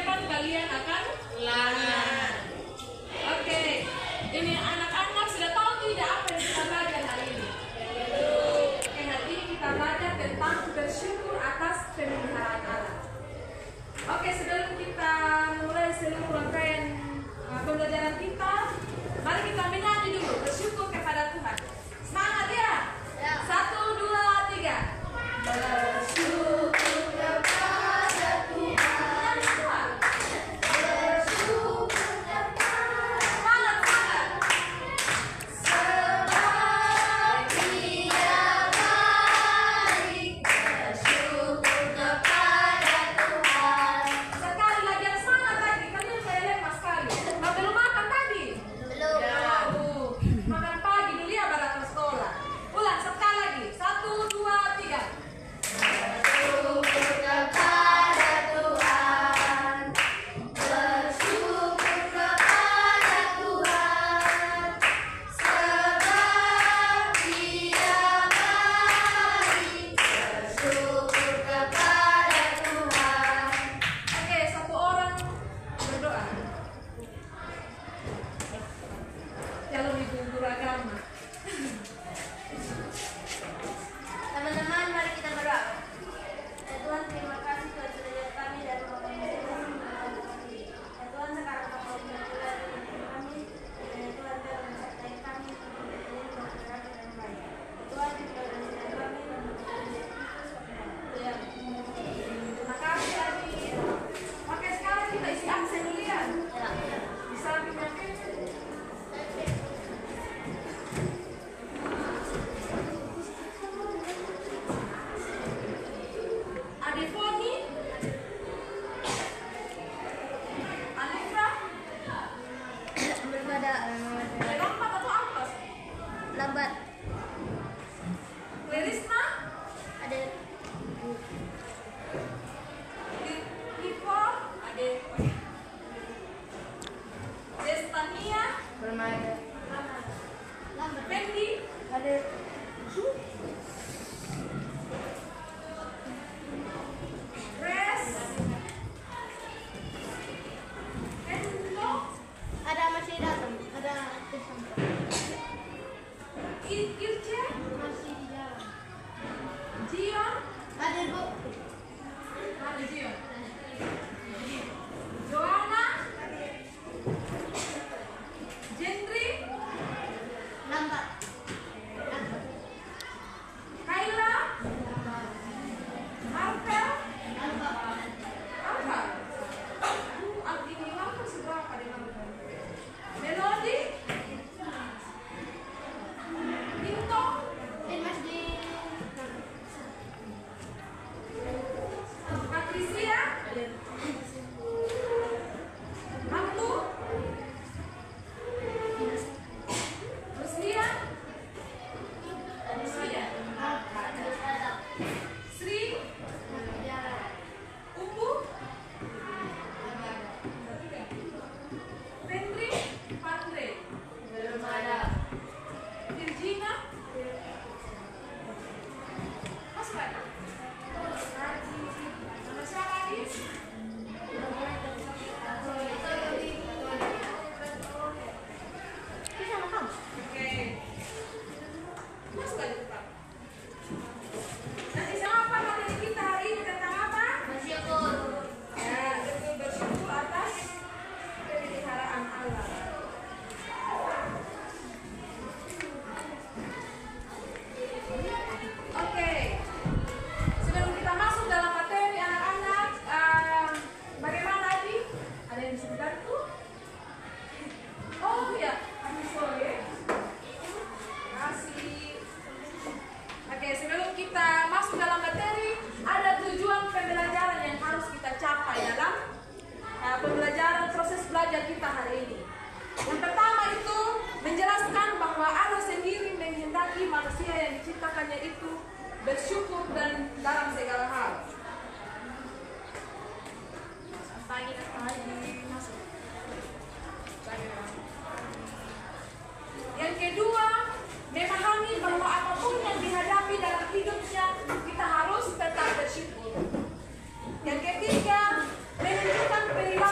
depan kalian akan ulangan. Oke, ini anak-anak sudah tahu tidak apa yang kita belajar hari ini? Oke, hari ini kita belajar tentang bersyukur atas pemeliharaan Allah. Oke, sebelum kita mulai seluruh rangkaian pembelajaran kita, mari kita menyanyi dulu bersyukur kepada Tuhan. Semangat ya! 1, 2, 3. Bersyukur kepada Tuhan. Bersyukur kepada semangat, semangat. Sebab Dia baik. Bersyukur kepada Tuhan. Sekali lagi yang semangat lagi. Kalian saya lepas sekali. Belum makan tadi? Belum. Makan pagi dulu ya baru datang sekolah. Ulang sekali lagi. 1, 2, 3. Bersyukur kepada Tuhan. Bersyukur kepada Tuhan. Sebab Dia baik. Bersyukur kepada Tuhan. Oke, satu orang berdoa. Calon ibu guru agama. Teman-teman, mari kita berdoa. Ya Tuhan, terima kasih Tuhan sudah lihat kami dari rumah kami. Ya Tuhan, sekarang kami mau berdoa dengan kami. Ya Tuhan, biar menyertai kami untuk bergerak dengan baik. Ya Tuhan, berdoa dengan kami dan berdoa Ya. Terima kasih Adi. Oke, sekarang kita isi absen dulu ya. Bisa pindah. Adefoni, Alifra, berbeda lambat atau apa? lambat. Lerisna, Ada Lipo, Ade, Destania, bermada. Lambat. Fendi, Ada Res, Endo, ada masih datang. Ada Irce, masih di jalan. Jion, Ada Bu. ada Jion, Joanna, Jendri, Lambat. Kayla, Marvel, Lambat. apa? Ini waktu seberapa dengan Melody, Pinto, Masih Patricia, Abdu, Ruslia, Sri, Umbu, Fendri, Pandre, Virginia, Mas Badi, nama siapa lagi? Oke, Mas Badi tetap. Nanti siapa materi kita hari ini tentang apa? bersyukur. Ya, betul bersyukur atas pemeliharaan Allah. Oke, sebelum kita masuk dalam materi anak-anak, bagaimana Adi? Ada yang bisa dibantu? Oh ya, Adi sorry. Kasih. Oke, sebelum kita masuk dalam materi, ada tujuan pembelajaran yang harus kita capai dalam pembelajaran proses belajar kita hari ini. Yang pertama itu menjelaskan bahwa Allah sendiri menghendaki manusia yang diciptakannya itu bersyukur dan dalam segala hal. Yang kedua, memahami bahwa apapun yang dihadapi dalam hidupnya, kita harus tetap bersyukur. Yang ketiga, menunjukkan perilaku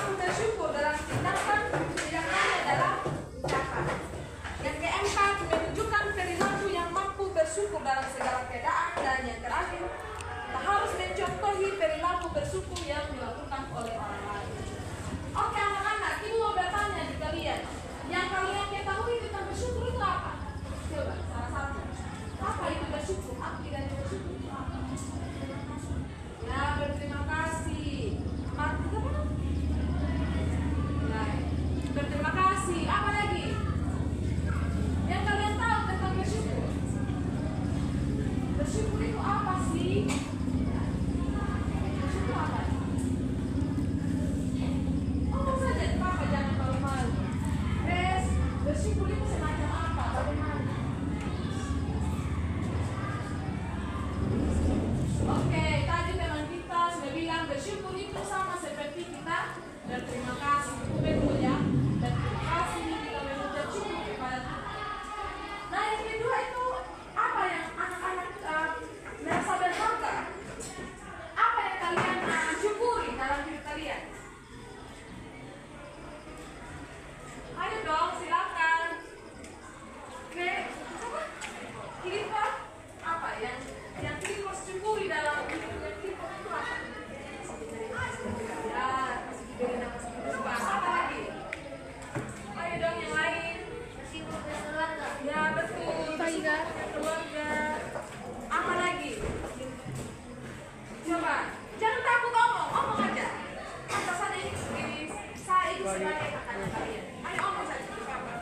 sebagai kakaknya kalian. Ayo omong saja di kamar.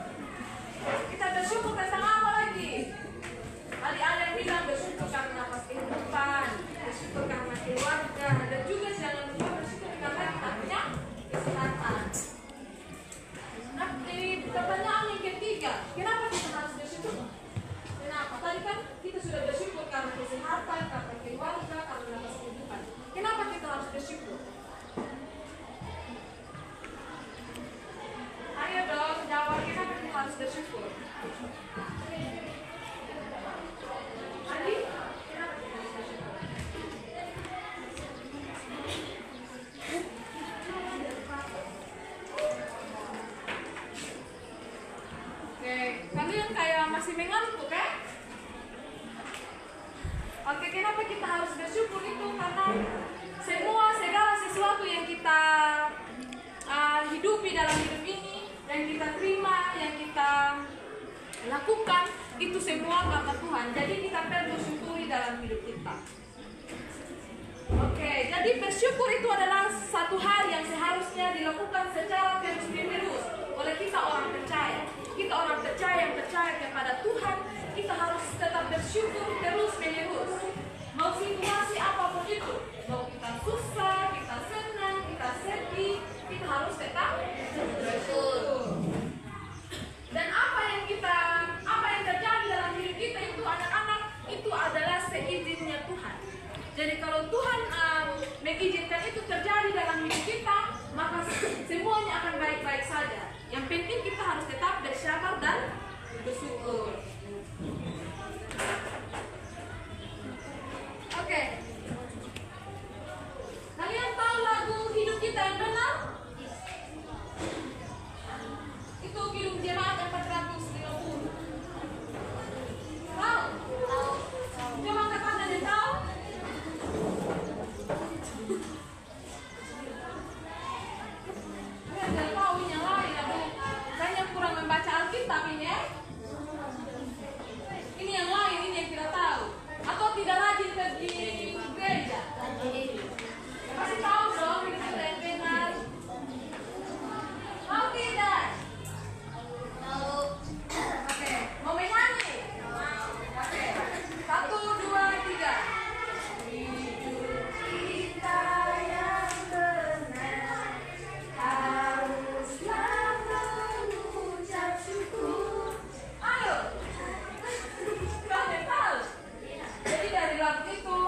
Kita bersyukur tentang apa lagi? Tadi ada yang bilang bersyukur karena pas kehidupan, bersyukur karena keluarga, dan juga jangan lupa bersyukur karena kita punya kesehatan. Nah, di pertanyaan yang ketiga, kenapa kita harus bersyukur? Kenapa? Tadi kan kita sudah bersyukur karena kesehatan, karena keluarga, karena pas kehidupan. Kenapa kita harus bersyukur? Ayo dong, jawab kenapa kita harus bersyukur. Adi, kenapa kita harus bersyukur? Oke, kalian kayak masih mengantuk kan? Oke, kenapa kita harus bersyukur itu? Karena segala sesuatu yang kita hidupi dalam hidup ini, yang kita terima, yang kita lakukan, itu semua karena Tuhan. Jadi kita perlu syukuri dalam hidup kita. Oke, jadi bersyukur itu adalah satu hal yang seharusnya dilakukan secara terus-menerus oleh kita orang percaya. Kita orang percaya yang percaya kepada Tuhan, kita harus tetap bersyukur terus-menerus. Mau situasi apapun itu, mau kita susah, kita senang, kita sedih, kita harus tetap bersyukur. Dan apa yang terjadi dalam hidup kita itu anak-anak, itu adalah seizinnya Tuhan. Jadi kalau Tuhan mengizinkan itu terjadi dalam hidup kita, maka semuanya akan baik-baik saja. Yang penting kita harus tetap bersabar dan bersyukur. Oke. Kalian tahu lagu Hidup Kita Yang Benar? Itu Kidung Jemaat 450. Tahu? Coba angkat tangan yang tahu. Jangan tahu ini yang lain, aduh. Kayaknya kurang membaca Alkitab ini ya. Ini yang lain, ini yang kita tahu. Atau tidak rajin pergi gereja. Kasih tahu dong, Hidup Kita Yang Benar. Mau tidak? Mau. Oke, mau menyanyi? Oke, 1, 2, 3. Hidup kita yang benar haruslah mengucap syukur. Ayo. Kalian tahu? Jadi dari lagu itu,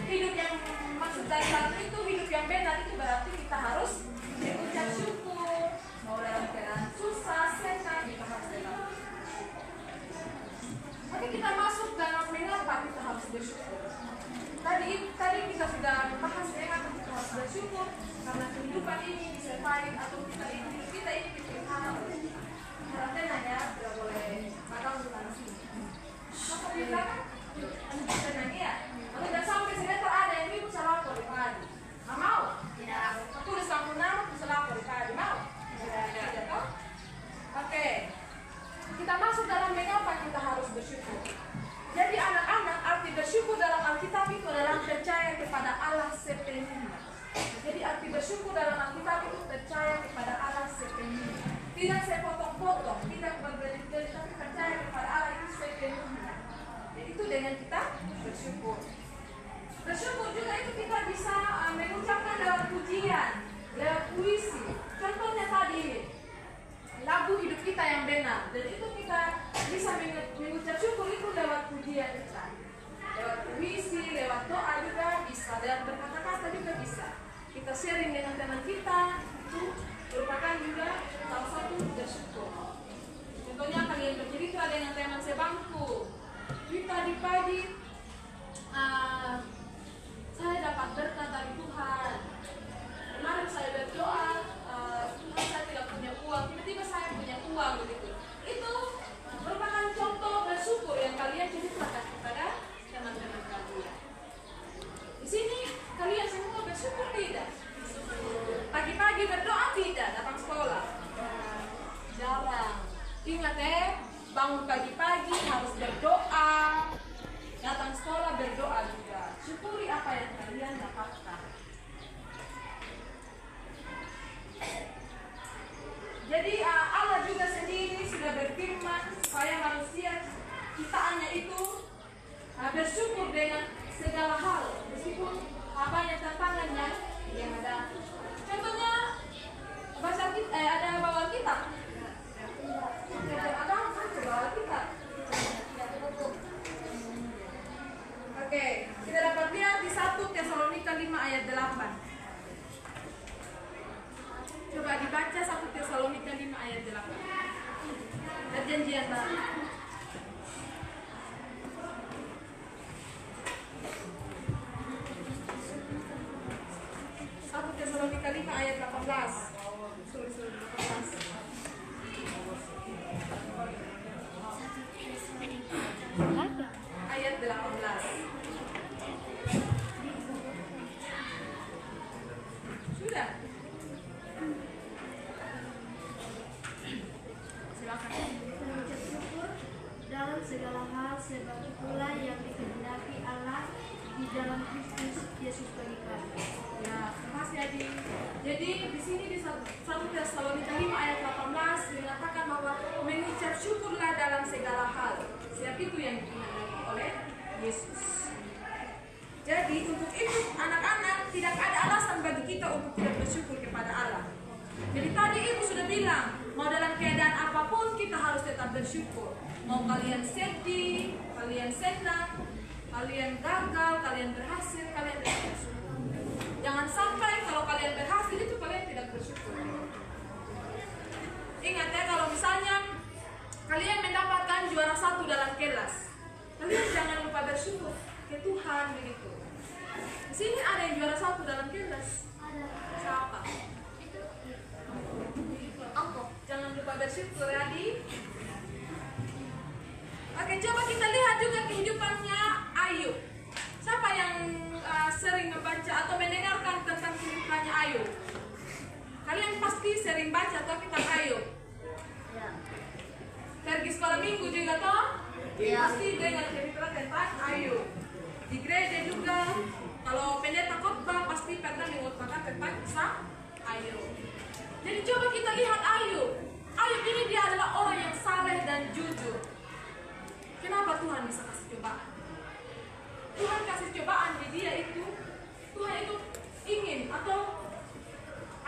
hidup yang maksud dari lagu itu hidup yang benar itu berarti kita harus mengucap syukur. Mau dalam keadaan susah, senang, kita harus tetap. Oke, kita masuk dalam mengapa kita harus bersyukur. Tadi kita sudah membahas mengapa kita harus bersyukur karena kehidupan ini disertai atau kita ini dipelihara oleh karena ya tidak boleh makan di tanah sini. Maka di belakang senang ya. Tidak sampai sebentar ada yang ibu salah lapor di pagi. Mau? Tidak. Aku tulis lampu nama bisa lapor di pagi. Mau? Tidak. Toh? Oke. Kita masuk dalam mengapa kita harus bersyukur. Jadi anak-anak arti bersyukur dalam Alkitab itu adalah percaya kepada Allah sepenuhnya. Jadi arti bersyukur dalam Alkitab itu percaya kepada Allah sepenuhnya. Tidak sepotong-potong, tidak berbeda-beda, tapi percaya kepada Allah itu sepenuhnya. Jadi itu dengan kita bersyukur. Bersyukur juga itu kita bisa mengucapkan lewat pujian, lewat puisi. Contohnya tadi ini, lagu Hidup Kita Yang Benar. Dan itu kita bisa mengucap syukur itu lewat pujian kita. Lewat puisi, lewat doa juga bisa. Dan berkata-kata juga bisa. Kita sharing dengan teman kita, itu merupakan juga salah satu bersyukur. Contohnya kalian bercerita dengan teman sebangku. Kita di pagi, saya dapat berkat dari Tuhan. Kemarin saya berdoa, Tuhan saya tidak punya uang, tiba-tiba saya punya uang begitu. Itu merupakan contoh bersyukur yang kalian ceritakan kepada teman-teman kalian. Di sini kalian semua bersyukur tidak? Pagi-pagi berdoa tidak? Datang sekolah? Jarang. Ingat bangun pagi-pagi harus berdoa. Datang sekolah berdoa juga. Syukuri apa yang kalian dapatkan. 5 ayat 8. Perjanjian baru. 1 Tesalonika 5 ayat 18. Sorry, 18. Ayat 18. Sudah. Silakan. Mengucap syukur dalam segala hal sebab itulah yang dikehendaki Allah di dalam Kristus Yesus bagi kami. Ya, terima kasih Adi. Jadi di sini di 1 Tesalonika 5 ayat 18 mengatakan bahwa mengucap syukurlah dalam segala hal. Sebab itu yang dikehendaki oleh Yesus. Jadi untuk itu anak-anak tidak ada alasan bagi kita untuk tidak bersyukur kepada Allah. Jadi tadi ibu sudah bilang, mau dalam keadaan apapun kita harus tetap bersyukur. Mau kalian sedih, kalian senang, kalian gagal, kalian berhasil, kalian tetap bersyukur. Jangan sampai kalau kalian berhasil itu kalian tidak bersyukur. Ingat ya, kalau misalnya kalian mendapatkan juara 1 dalam kelas, kalian jangan lupa bersyukur ke Tuhan begitu. Di sini ada yang juara 1 dalam kelas. Ada. Siapa? Itu. Aku. Jangan lupa bersyukur ya, Di. Oke, coba kita lihat juga kehidupannya Ayub. Siapa yang sering membaca atau mendengarkan tentang kehidupannya Ayub? Kalian pasti sering baca atau kitab Ayub. Ya. Pergi sekolah minggu juga toh? Iya. Pasti dengar cerita tentang Ayub. Di gereja juga, kalau pendeta khotbah pasti pernah mengutarakan tentang kisah Ayub. Jadi coba kita lihat Ayub. Ayub ini dia adalah orang yang saleh dan jujur. Kenapa Tuhan bisa kasih cobaan? Tuhan kasih cobaan di dia itu, Tuhan itu ingin atau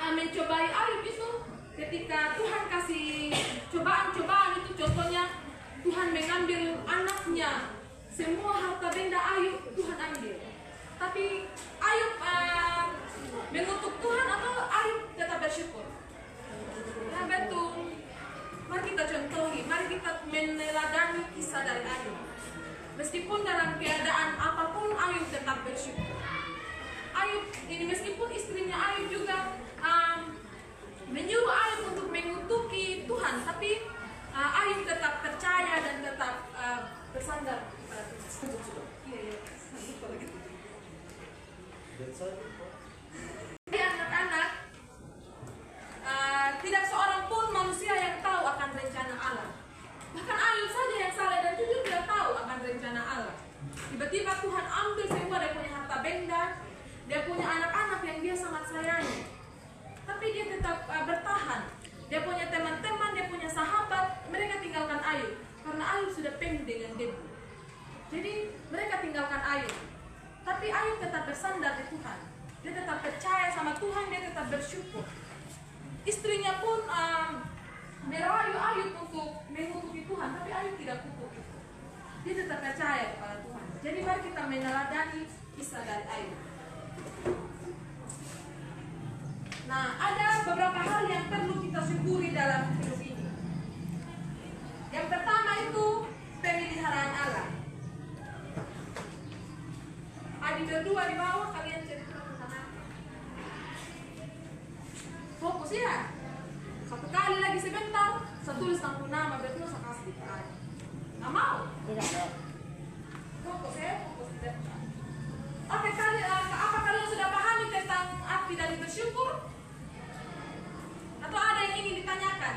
mencobai Ayub itu ketika Tuhan kasih cobaan-cobaan itu, contohnya Tuhan mengambil anaknya, semua harta benda Ayub Tuhan ambil. Tapi Ayub mengutuk Tuhan atau Ayub tetap bersyukur? Nah betul. Mari kita contohi, mari kita meneladani kisah dari Ayub. Meskipun dalam keadaan apapun Ayub tetap bersyukur. Ayub ini meskipun istrinya Ayub juga menyuruh Ayub untuk mengutuki Tuhan, tapi Ayub tetap percaya dan tetap bersandar pada Tuhan. Iya. Jadi anak-anak, tidak seorang pun manusia yang tahu akan rencana Allah. Bahkan Ayub saja yang saleh dan jujur tidak tahu akan rencana Allah. Tiba-tiba Tuhan ambil semua dia punya harta benda, dia punya anak-anak yang dia sangat sayangi. Tapi dia tetap bertahan. Dia punya teman-teman, dia punya sahabat, mereka tinggalkan Ayub karena Ayub sudah penuh dengan debu. Jadi mereka tinggalkan Ayub. Tapi Ayub tetap bersandar di Tuhan. Dia tetap percaya sama Tuhan, dia tetap bersyukur. Istrinya pun merayu Ayub untuk mengutuki Tuhan, tapi Ayub tidak kutuk. Dia tetap percaya kepada Tuhan. Jadi mari kita meneladani kisah dari Ayub. Nah, ada beberapa hal yang perlu kita syukuri dalam hidup ini. Yang pertama itu pemeliharaan Allah. Adi berdua di bawah, kalian cerita tentang apa? Fokus ya. Satu kali lagi sebentar, saya tulis lampu nama, betul saya kasih di Adi. Nggak mau? Tidak. Fokus ya, fokus di depan. Oke, apa kalian sudah pahami tentang arti dari bersyukur? Atau ada yang ingin ditanyakan?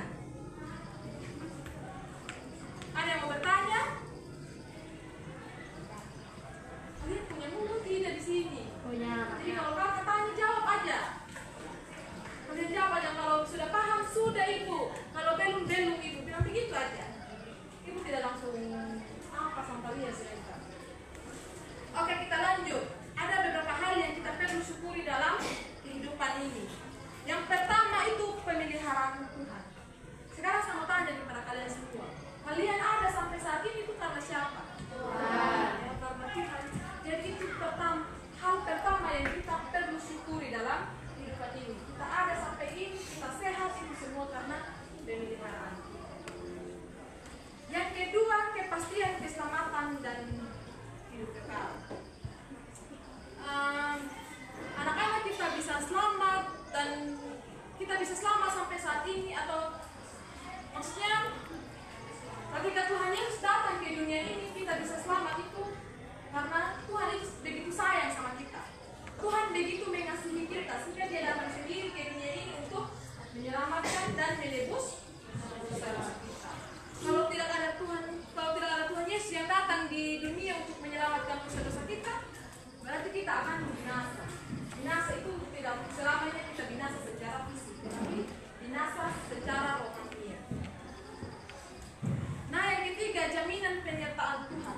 Ada yang mau bertanya? Kalian punya mulut tidak di sini? Punya. Jadi kalau kakak tanya jawab aja. Kalian jawab aja, kalau sudah paham sudah ibu. Kalau belum ibu bilang begitu aja. Ibu tidak langsung apa sampai lihat cerita. Oke, kita lanjut. Ada beberapa hal yang kita perlu syukuri dalam kehidupan ini. Yang pertama itu pemeliharaan Tuhan. Sekarang saya mau tanya kepada kalian semua. Kalian ada sampai saat ini itu karena siapa? Tuhan. Ya, karena Tuhan. Jadi itu hal pertama yang kita perlu syukuri dalam kehidupan ini. Kita ada sampai ini, kita sehat, itu semua karena bisa selamat sampai saat ini, atau maksudnya ketika Tuhan Yesus datang ke dunia ini kita bisa selamat itu karena Tuhan itu begitu sayang sama kita. Tuhan begitu mengasihi kita sehingga Dia datang sendiri ke dunia ini untuk menyelamatkan dan menebus dosa kita. Kalau tidak ada Tuhan Yesus yang datang di dunia untuk menyelamatkan dosa-dosa kita, berarti kita akan binasa. Binasa itu tidak selamanya kita binasa secara fisik, tetapi binasa secara rohani. Nah, yang ketiga, jaminan penyertaan Tuhan.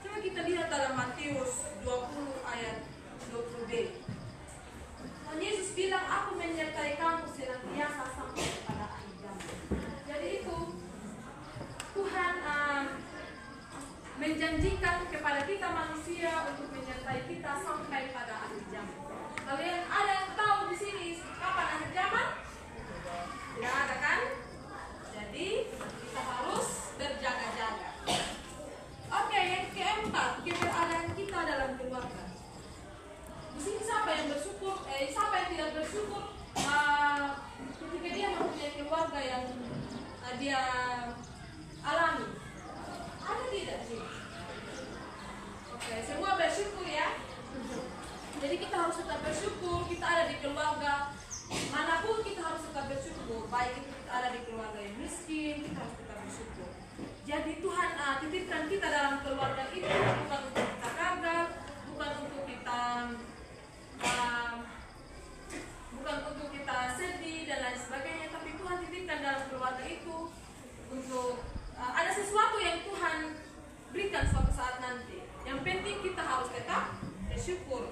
Coba kita lihat dalam Matius 20 ayat 20b. Tuhan Yesus bilang, aku menyertai kamu senantiasa sampai kepada akhir zaman. Jadi itu Tuhan menjanjikan kepada kita manusia untuk menyertai kita sampai pada akhir zaman. Kalian ada yang tahu di sini kapan akhir zaman? Tidak ada kan? Jadi kita harus berjaga-jaga. Oke, yang keempat, keberadaan kita dalam keluarga. Di sini siapa yang bersyukur? Siapa yang tidak bersyukur ketika dia mempunyai keluarga yang dia alami? Ada tidak sih? Oke, semua bersyukur ya. Jadi kita harus tetap bersyukur. Kita ada di keluarga manapun kita harus tetap bersyukur. Baik itu kita ada di keluarga yang miskin, kita harus tetap bersyukur. Jadi Tuhan titipkan kita dalam keluarga itu bukan untuk kita gagal, bukan untuk kita sedih dan lain sebagainya, tapi Tuhan titipkan dalam keluarga itu untuk ada sesuatu yang Tuhan berikan suatu saat nanti. Yang penting kita harus tetap bersyukur.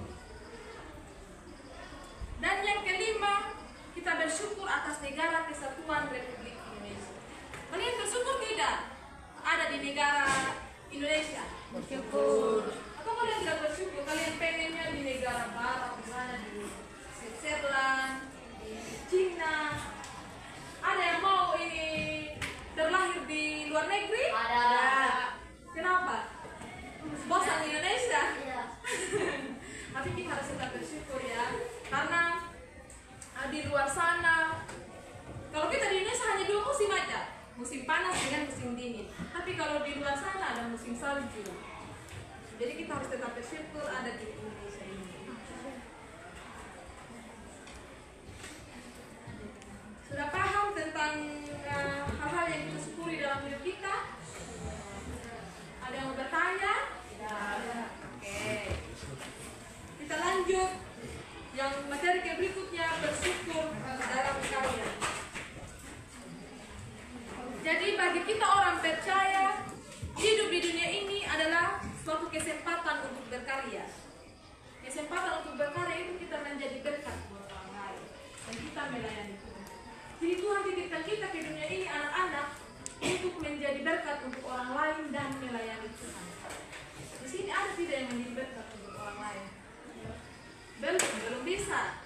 Dan yang kelima, kita bersyukur atas negara kesatuan Republik Indonesia. Kalian bersyukur tidak ada di negara Indonesia? Bersyukur. Atau kalian tidak bersyukur? Kalian pengennya di negara barat, di mana, di Switzerland, di Cina? Ada yang mau ini terlahir di luar negeri? Ada. Kenapa? Bosan di Indonesia? Iya. Tapi kita harus tetap bersyukur ya, karena di luar sana, kalau kita di Indonesia hanya 2 musim aja, musim panas dengan musim dingin. Tapi kalau di luar sana ada musim salju. Jadi kita harus tetap bersyukur ada di Indonesia ini. Sudah paham tentang hal-hal yang kita syukuri dalam hidup kita? Ada yang mau bertanya? Tidak. Oke. Kita lanjut. Yang materi berikutnya, bersyukur dalam karya. Jadi bagi kita orang percaya, hidup di dunia ini adalah suatu kesempatan untuk berkarya. Kesempatan untuk berkarya itu kita menjadi berkat buat orang lain dan kita melayani Tuhan. Jadi Tuhan titipkan kita ke dunia ini anak-anak untuk menjadi berkat untuk orang lain dan melayani Tuhan. Di sini ada tidak yang menjadi berkat untuk orang lain? Belum bisa.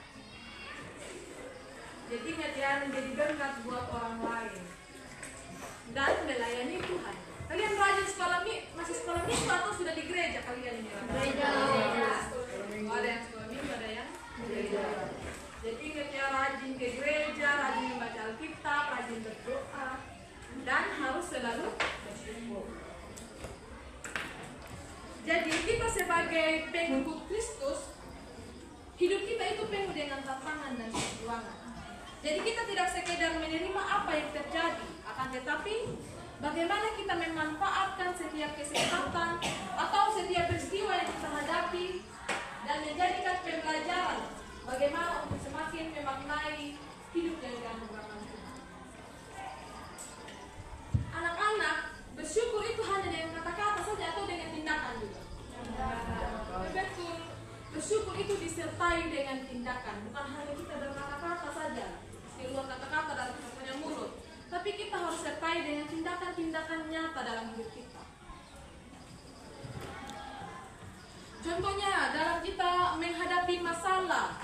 Jadi ingat ya, menjadi berkat buat orang lain dan melayani Tuhan. Kalian rajin masih sekolah minggu atau sudah di gereja kalian ini? Gereja. Ada yang sekolah minggu, ada yang gereja. Jadi ingat ya, rajin ke gereja, rajin membaca Alkitab, rajin berdoa, dan harus selalu bersyukur. Jadi kita sebagai pengikut Kristus, hidup kita itu penuh dengan tantangan dan perjuangan. Jadi kita tidak sekedar menerima apa yang terjadi, akan tetapi bagaimana kita memanfaatkan setiap kesempatan atau setiap peristiwa yang kita hadapi dan menjadikan pembelajaran bagaimana untuk semakin memaknai hidup yang dianugerahkan Tuhan. Anak-anak bersyukur itu hanya dengan kata-kata saja atau dengan tindakan juga? Betul. Bersyukur itu disertai dengan tindakan, bukan hanya kita berkata-kata saja, keluar kata-kata dari kita punya mulut, tapi kita harus sertai dengan tindakan-tindakan nyata dalam hidup kita. Contohnya, dalam kita menghadapi masalah,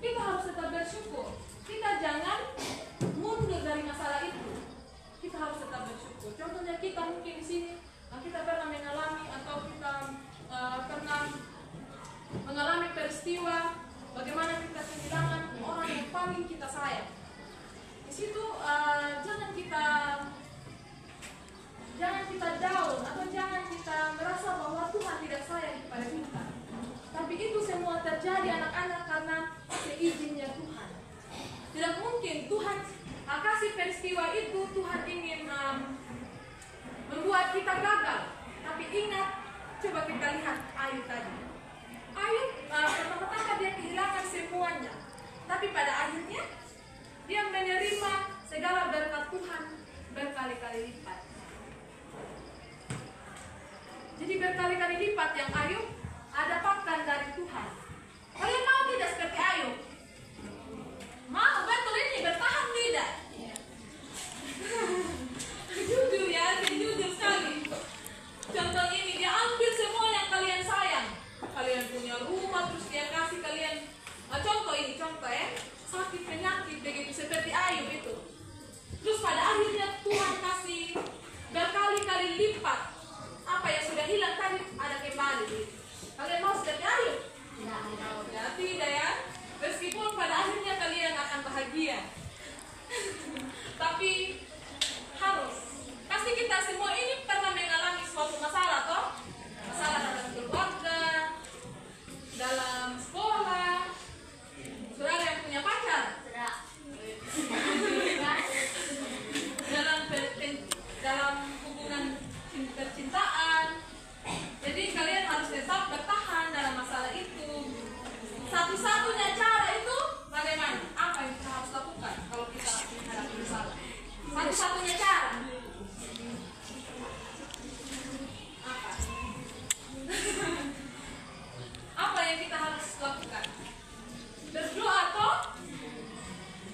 kita harus tetap bersyukur. Kita jangan mundur dari masalah itu. Kita harus tetap bersyukur. Contohnya kita mungkin di sini, kita pernah mengalami atau kita pernah mengalami peristiwa bagaimana kita kehilangan orang yang paling kita sayang. Di situ jangan kita down atau jangan kita merasa bahwa Tuhan tidak sayang kepada kita. Tapi itu semua terjadi anak-anak karena seizinnya Tuhan. Tidak mungkin Tuhan kasih peristiwa itu, Tuhan ingin membuat kita gagal. Tapi ingat, coba kita lihat Ayub tadi. Ayub pertama-tama dia kehilangan semuanya, tapi pada akhirnya dia menerima segala berkat Tuhan berkali-kali lipat. Jadi berkali-kali lipat yang Ayub dapatkan dari Tuhan. Kalian mau tidak seperti Ayub? Mau betul ini bertahan tidak? Jujur ya, jujur sekali. Contoh ini, dia ambil semua yang kalian sayang. Kalian punya rumah, terus dia kasih kalian. Contoh ini, sakit penyakit begitu seperti Ayub itu. Terus pada akhirnya Tuhan kasih berkali-kali lipat. Apa yang sudah hilang tadi ada kembali. Kalian mau seperti Ayub? Tidak ya. Meskipun pada akhirnya kalian akan bahagia. Tapi harus. Pasti kita semua ini pernah mengalami suatu masalah toh? Masalah dalam keluarga, dalam sekolah. Saudara yang punya pacar? dalam hubungan percintaan. Jadi kalian harus tetap bertahan dalam masalah itu. Satu-satunya cara itu bagaimana? Apa yang kita harus lakukan kalau kita menghadapi masalah? Satu-satunya cara. Apa? Apa yang kita harus lakukan? Berdoa toh?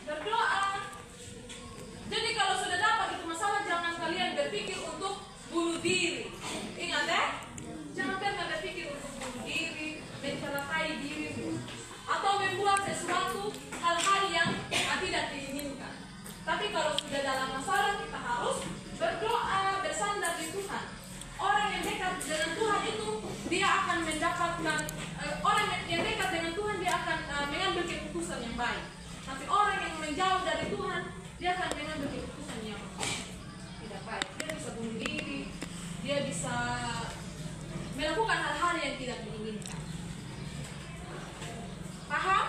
Berdoa. Jadi kalau sudah dapat itu masalah, jangan kalian berpikir untuk bunuh diri. Ingat ya? Jangan pernah berpikir untuk bunuh diri, mencelakai diri, atau membuat sesuatu hal-hal yang tidak diinginkan. Tapi kalau sudah dalam masalah, kita harus berdoa, bersandar di Tuhan. Orang yang dekat dengan Tuhan itu, dia akan mendapatkan, orang yang dekat dengan Tuhan, dia akan mengambil keputusan yang baik. Tapi orang yang menjauh dari Tuhan, dia akan mengambil keputusan yang tidak baik. Dia bisa bunuh diri, dia bisa melakukan hal-hal yang tidak diinginkan. Paham?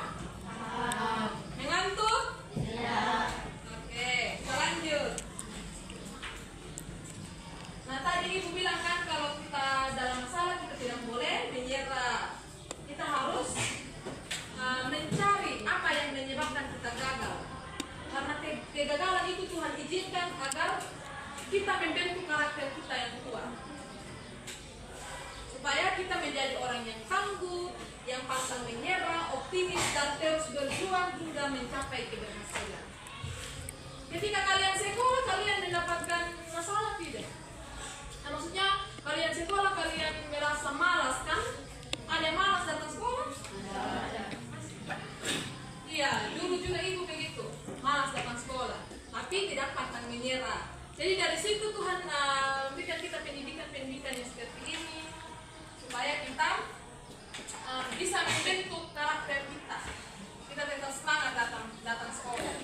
Paham. Mengantuk? Ya. Oke, kita lanjut. Nah, tadi Ibu bilang kan kalau kita dalam masalah kita tidak boleh menyerah. Kita harus mencari apa yang menyebabkan kita gagal. Karena kegagalan itu Tuhan izinkan agar kita membentuk karakter kita yang kuat. Supaya kita menjadi orang yang tangguh, yang pantang menyerah, optimis, dan terus berjuang hingga mencapai keberhasilan. Ketika kalian sekolah, kalian mendapatkan masalah tidak? Nah, maksudnya kalian sekolah, kalian merasa malas kan? Ada yang malas datang sekolah? Ada. Iya, dulu juga Ibu begitu, malas datang sekolah, tapi tidak pantang menyerah. Jadi dari situ Tuhan memberikan kita pendidikan yang seperti ini, supaya kita bisa membentuk karakter kita. Kita tetap semangat datang sekolah.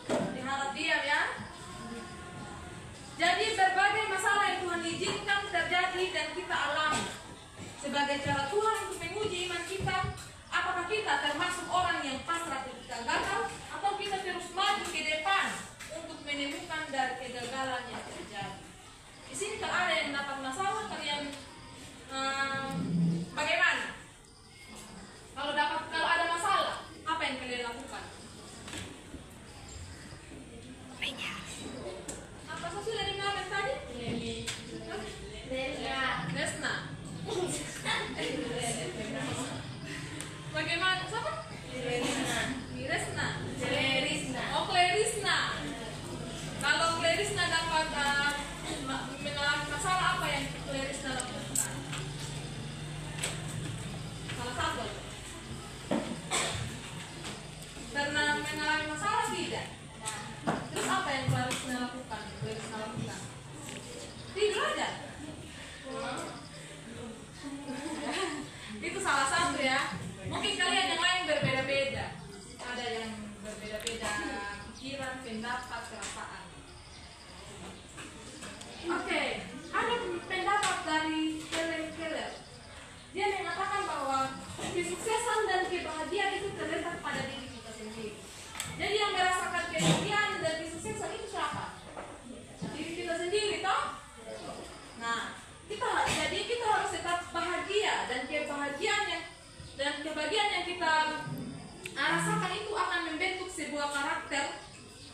Diharap diam ya. Jadi berbagai masalah yang Tuhan izinkan terjadi dan kita alami sebagai cara Tuhan untuk menguji iman kita. Apakah kita termasuk orang yang pasrah ketika gagal, atau kita terus maju ke depan untuk menemukan dari kegagalan yang terjadi. Di sini kalau ada yang dapat masalah, kalian bagaimana? Kalau ada masalah, apa yang kalian lakukan? Apa sih dari mana tadi? Resna. Bagaimana? Siapa? Klerisna. Oh, Klerisna. Kalau Klerisna dapat mengalami masalah, apa yang Klerisna lakukan? Salah satu. Karena mengalami masalah tidak. Terus apa yang Klerisna lakukan? Tidur aja. Itu salah satu ya. Mungkin kalian yang lain berbeda-beda.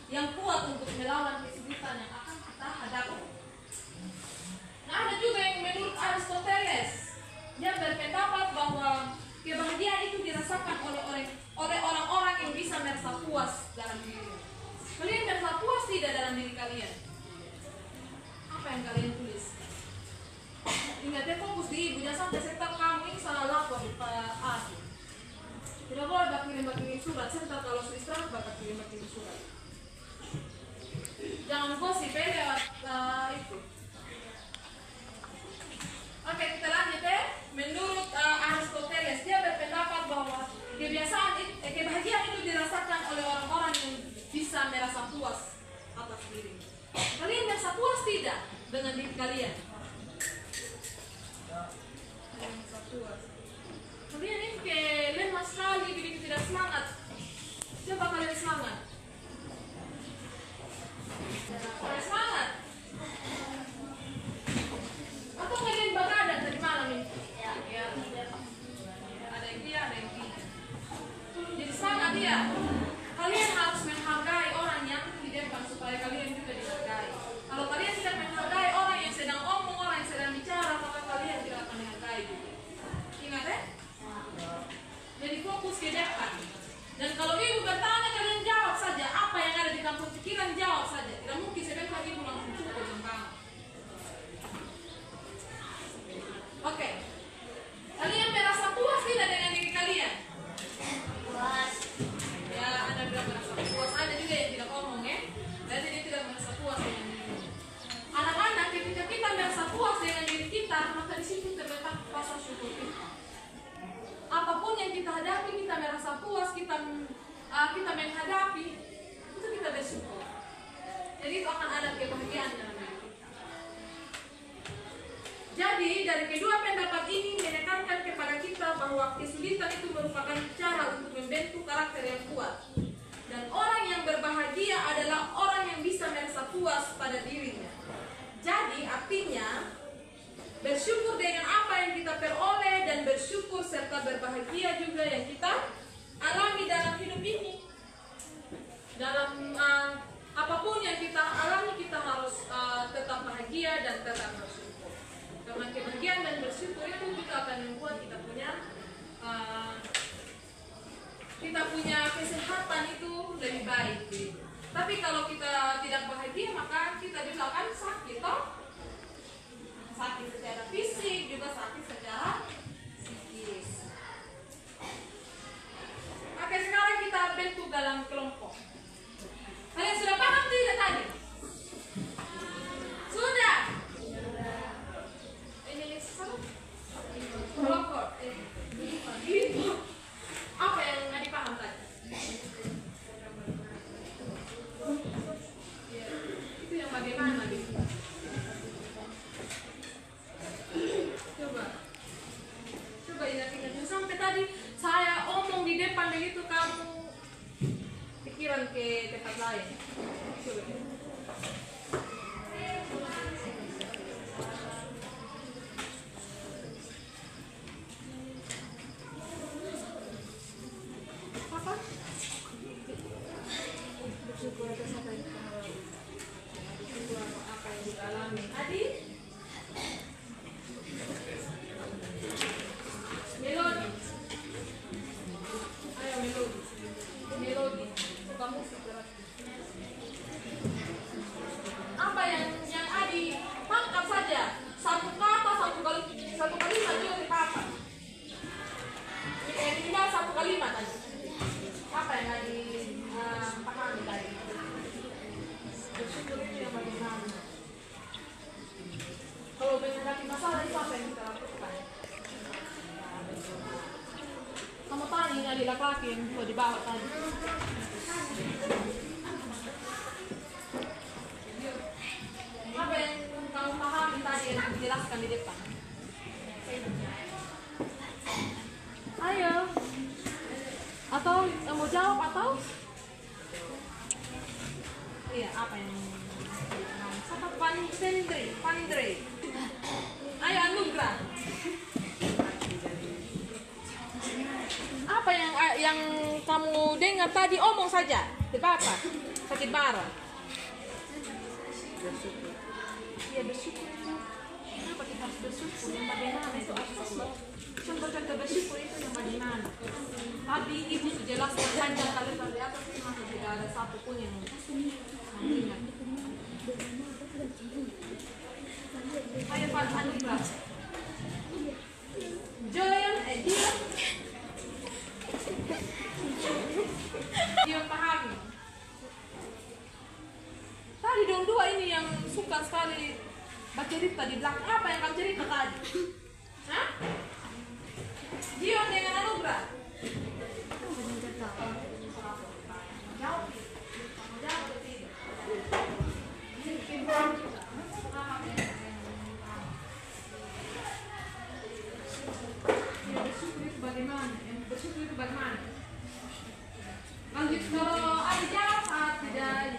yang kuat untuk melawan kesulitan yang akan kita hadapi. Nah, ada juga yang menurut Aristoteles, dia berpendapat bahwa kebahagiaan itu dirasakan oleh orang-orang yang bisa merasa puas dalam diri. Kalian merasa puas tidak dalam diri kalian? Apa yang kalian tulis? Ingat ya, fokus di ibu, jangan sampai serta kamu ini salah lapor Pak. Tidak boleh kirim surat, serta kalau sudah istirahat bakal kirim surat. Jangan gosip lewat itu. Oke, kita lanjut ya. Menurut Aristoteles, dia berpendapat bahwa kebahagiaan itu dirasakan oleh orang-orang yang bisa merasa puas atas diri. Kalian merasa puas tidak dengan diri kalian? Merasa puas. Kalian ini kayak lemah sekali, begitu tidak semangat. Coba kalian semangat. Semangat. Atau kalian begadang tadi malam ini? Ya. Ada yang dia, ada yang tidak. Jadi semangat ya. Kalian harus menghargai orang yang di depan supaya kalian juga dihargai. Kalau kalian tidak menghargai orang yang sedang omong, orang yang sedang bicara, maka kalian tidak akan menghargai juga. Ingat ya? Jadi fokus ke depan. Dan kalau ibu bertanya, kalian jawab saja. Apa yang ada di kampung pikiran, jawab saja. Tidak mungkin sebentar ibu langsung cukup dengan kamu. Oke. Kalian merasa puas tidak dengan diri kalian? Puas. Ya, ada bilang merasa puas. Ada juga yang tidak ngomong ya. Berarti dia tidak merasa puas dengan diri. Anak-anak, ketika kita merasa puas dengan diri kita, maka di situ terletak rasa syukur kita. Apapun yang kita hadapi, kita merasa puas, kita menghadapi, itu kita bersyukur. Jadi itu akan ada kebahagiaan dalam diri kita. Jadi dari kedua pendapat ini menekankan kepada kita bahwa kesulitan itu merupakan cara untuk membentuk karakter yang kuat. Dan orang yang berbahagia adalah orang yang bisa merasa puas pada dirinya. Jadi artinya bersyukur dengan apa yang kita peroleh dan bersyukur serta berbahagia juga yang kita alami dalam hidup ini. Dalam apapun yang kita alami, kita harus tetap bahagia dan tetap bersyukur. Karena kebahagiaan dan bersyukur itu juga akan membuat kita punya kesehatan itu lebih baik. Tapi kalau kita tidak bahagia, maka kita juga akan sakit, toh? Sakit secara fisik, juga sakit secara psikis. Oke, sekarang kita bentuk dalam kelompok. Kalian sudah paham tidak tadi? Sudah? Ini salah? Kelompok. Apa yang nggak dipaham tadi? Ya, itu yang bagaimana gitu? Coba ingat-ingat sampai tadi saya omong di depan begitu kamu pikiran ke tempat lain. Coba. Apa? Bersyukur atas apa yang kita alami. Bersyukur apa yang kita alami. Adi? Melodi. Ayo melodi. Melodi. Kamu berarti. Apa yang Adi tangkap saja. Satu kata, satu kalimat juga apa? Tinggal satu kalimat aja. Apa yang Adi pahami tadi? Bersyukur itu yang bagaimana? Kalau menghadapi masalah itu apa yang kita lakukan? Kamu tanya dari laki-laki yang di bawah tadi. Apa yang kamu pahami tadi yang dijelaskan di depan? Ayo. Atau mau jawab atau? Iya, apa yang siapa? Panindri. Ayo Anugrah. Apa yang kamu dengar tadi, omong saja, tidak apa. Sakit parah. Iya bersyukur itu. Kenapa kita harus bersyukur? Yang bagaimana itu asal? Contoh-contoh bersyukur itu yang bagaimana? Tadi ibu sudah jelaskan panjang kali di atas ini masih tidak ada satu pun yang ingat. Ayo Pak Anitra. Dia pahami. Tadi dong dua ini yang suka sekali baca cerita di belakang. Apa yang kamu cerita tadi? Hah? Dion dengan Anugrah. Jawab. Jawab atau tidak? Bersyukur itu bagaimana? Bersyukur itu bagaimana? Lanjut kalau ada jawab tidak.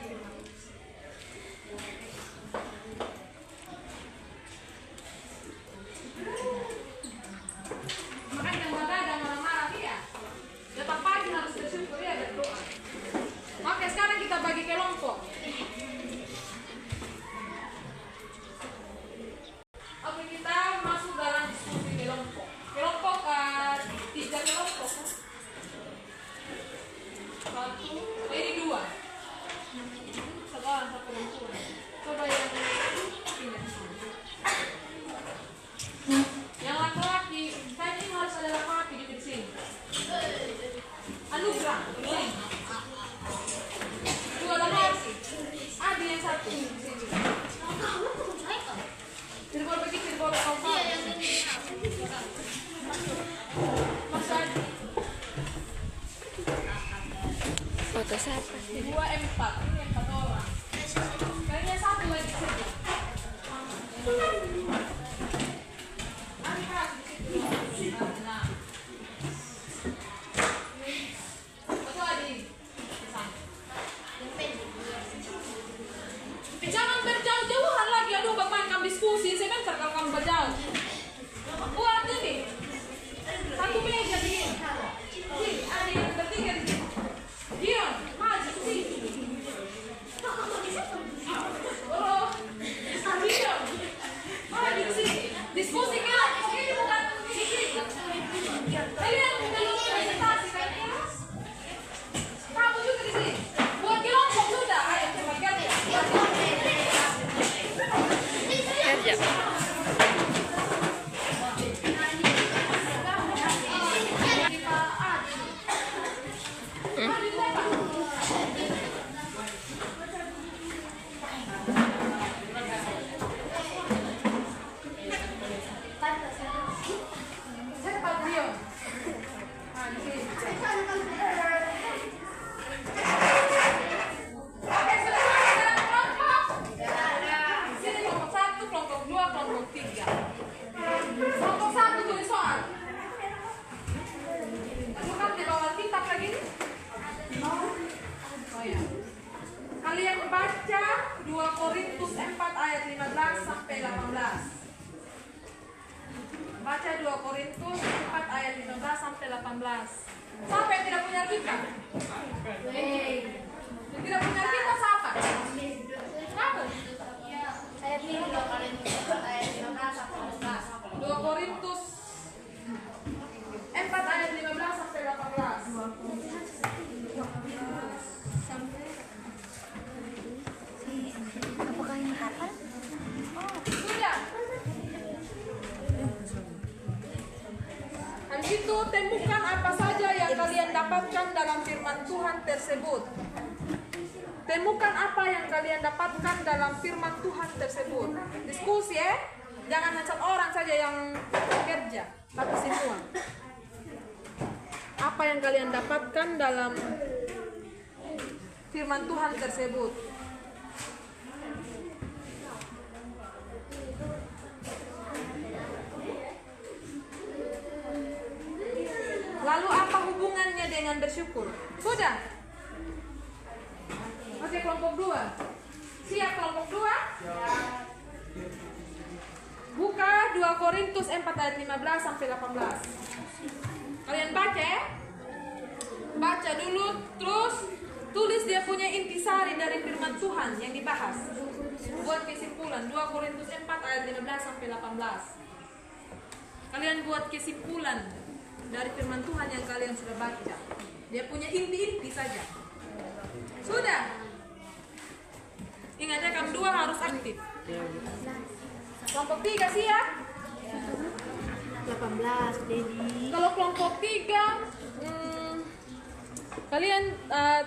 Makanya jangan ada marah-marah ya. Tetap pagi harus bersyukur ya berdoa. Oke, sekarang kita bagi kelompok. Oke, kita masuk dalam diskusi kelompok. Kelompok 3 kelompok. Satu, ini 2. Sekarang satu perempuan. Coba yang pindah ke sana. Yang laki-laki, saya ini harus ada laki-laki di sini. Anugrah, sini. 2 laki-laki. Adi yang satu di sini. Cirebon pergi, Cirebon kau. Iya, yang ini. Mas Adi. Foto siapa? 2, 4. Ini 4 orang. Kayaknya satu lagi saja. Nah. Foto Adi. Jangan berjauh-jauhan lagi. Aduh, Bapak kamu diskusi. Sebentar kalau kamu berjauh. Buat ini. Satu meja begini. Sini, ada yang bertiga di sini. Dion, maju ke sini. Oh, Dion, maju ke sini. Diskusi kelompok ini bukan diskusi. Kalian kalau presentasi kalian, kamu juga di sini. Buat kelompok sudah. Ayo coba kerja. Kerja. Kalian baca 2 Korintus 4 ayat 15 sampai 18. Baca 2 Korintus 4 ayat 15 sampai 18. Siapa yang tidak punya Alkitab? Yang tidak punya Alkitab siapa? Siapa? Ayat 2 Korintus 4 ayat 15 sampai 18. 2 Korintus 4 ayat 15 sampai 18. Apakah ini hafal? Sudah. Habis itu temukan apa saja yang kalian dapatkan dalam firman Tuhan tersebut. Temukan apa yang kalian dapatkan dalam firman Tuhan tersebut. Diskusi ya. Jangan hanya satu orang saja yang kerja, tapi semua. Apa yang kalian dapatkan dalam firman Tuhan tersebut. Lalu apa hubungannya dengan bersyukur? Sudah? Oke, kelompok 2. Siap kelompok 2? Buka 2 Korintus 4 ayat 15 sampai 18. Kalian baca ya? Baca dulu, terus Tulis dia punya intisari dari firman Tuhan yang dibahas. Buat kesimpulan 2 Korintus 4 ayat 15 sampai 18. Kalian buat kesimpulan dari firman Tuhan yang kalian sudah baca. Dia punya inti-inti saja. Sudah. Ingat ya, kamu 2 harus aktif. Kelompok 3 siap? 18, Dedi. Kalau kelompok 3 kalian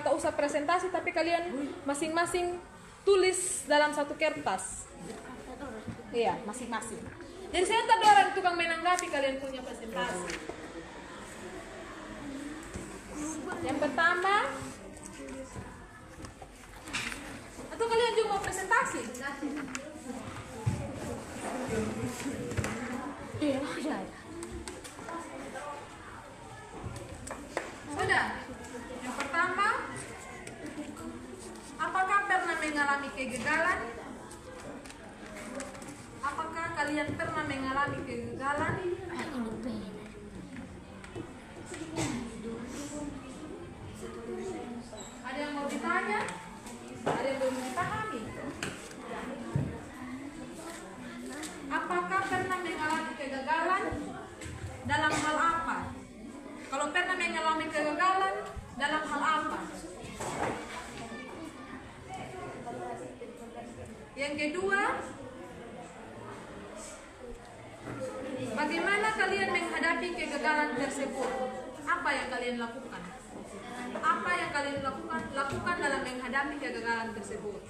tak usah presentasi, tapi kalian masing-masing tulis dalam satu kertas. Iya, masing-masing. Jadi saya tak ada orang tukang menanggapi kalian punya presentasi. Yang pertama, atau kalian juga mau presentasi? Iya, Sudah. Yang pertama, apakah pernah mengalami kegagalan? Apakah kalian pernah mengalami kegagalan? Ada yang mau ditanya? Ada yang belum dipahami? Apakah pernah mengalami kegagalan? Dalam hal apa? Kalau pernah mengalami kegagalan, dalam hal apa? Yang kedua, bagaimana kalian menghadapi kegagalan tersebut? Apa yang kalian lakukan? Apa yang kalian lakukan dalam menghadapi kegagalan tersebut?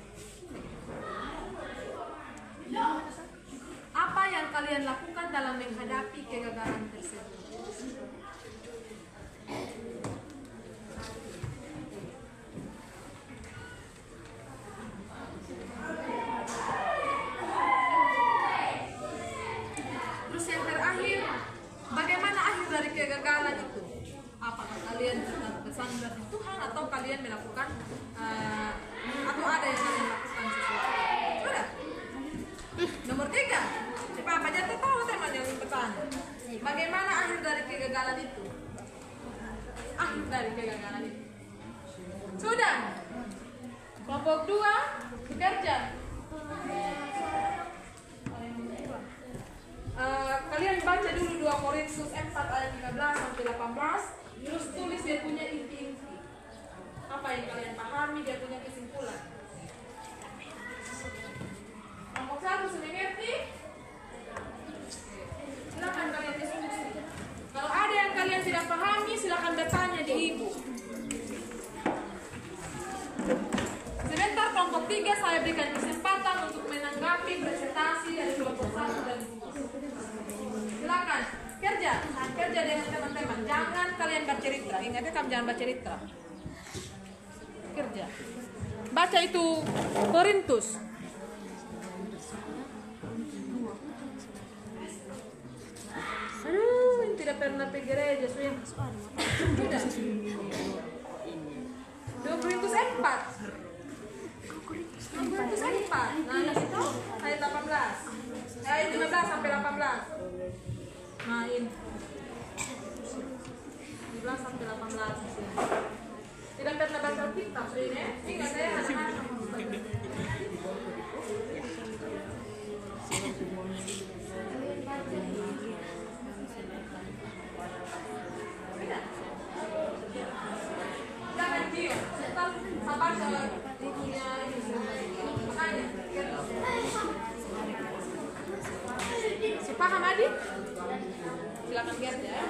Apa yang kalian lakukan dalam menghadapi kegagalan tersebut? Terus yang terakhir, bagaimana akhir dari kegagalan itu? Apakah kalian bersandar di Tuhan atau kalian melakukan atau ada yang kalian lakukan sesuatu? Sudah. Nomor 3, cepat apa aja tahu teman yang bertanya. Bagaimana akhir dari kegagalan itu? Akhir dari kegagalan itu. Sudah. Kelompok 2 bekerja. Kalian baca dulu 2 Korintus 4 ayat 15 sampai 18. Terus tulis dia punya inti-inti. Apa yang kalian pahami, dia punya kesimpulan. Kelompok 1 sudah mengerti? Silakan kalian diskusi. Kalau ada yang kalian tidak pahami, silakan bertanya di ibu. Sebentar, kelompok 3 saya berikan kesempatan untuk menanggapi presentasi dari kelompok 1 dan 2. Silakan kerja dengan teman-teman. Jangan kalian bercerita. Ingatnya kamu jangan bercerita. Kerja. Baca itu Korintus. Aduh, ini tidak pernah pergi gereja, sudah. 2 Korintus 4. 2 Korintus 4. Nah, itu ayat 18. Ayat 15 sampai 18. Nah, ini 15 sampai 18. Tidak pernah baca kitab, ini. Ingat saya anak-anak. Jangan diam. Apa punya makanya. Sepaham adik? Silakan lihat ya.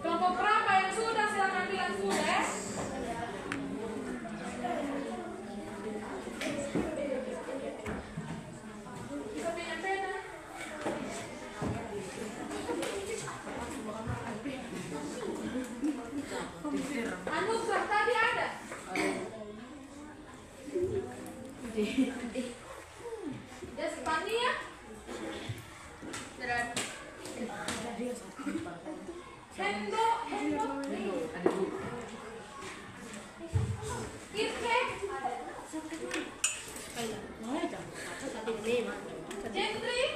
Kelompok berapa yang sudah, silakan bilang sudah. Bisa punya pena. Anugerah tadi ada. Despania. Hendo. Irke. Gentry.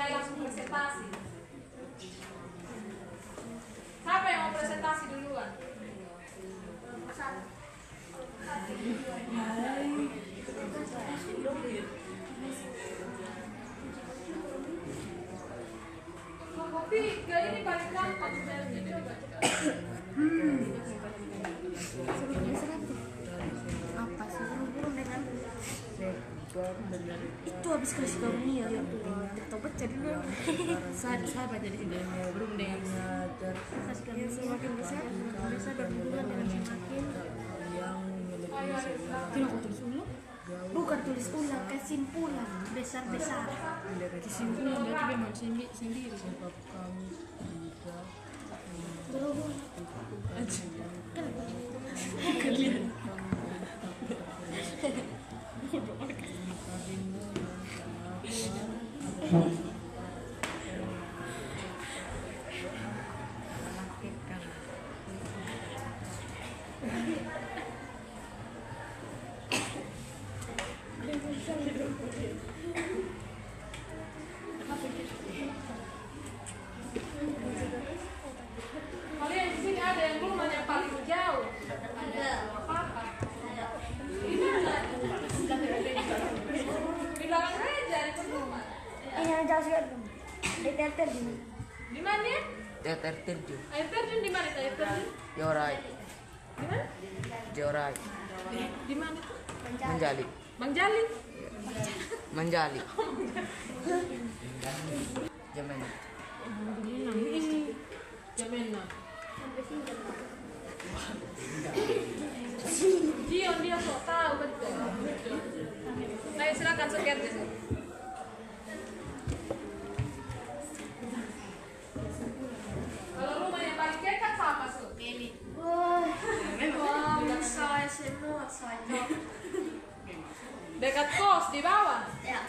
mulai langsung presentasi. Siapa yang mau presentasi duluan? Kopi ini paling gampang sebenarnya, coba. Apa sih burung dengan itu habis kasih kamu nih ya tobat jadi dulu saya baca di sini burung dengan yang semakin besar dan hubungan dengan semakin tidak kau tulis ulang bukan tulis ulang kesimpulan besar kesimpulan berarti memang sendiri sebab kami tidak kalian Kalian di sini ada yang rumah yang paling jauh? ada Apa? Di mana? Di belakang meja di rumah. ini yang jauh sekali di teater Di mana? Teater terjun, Air terjun di mana? Air terjun? Jorai, Di mana? Jorai, Di mana? Menjali, Bang Jali. Menjali, Jamen, Jamena. Dion dia sok tahu betul. Ayo silakan sekian dulu. Kalau rumah yang paling dekat sama su. Ini. wah saya semua saya Dekat kos di bawah. ya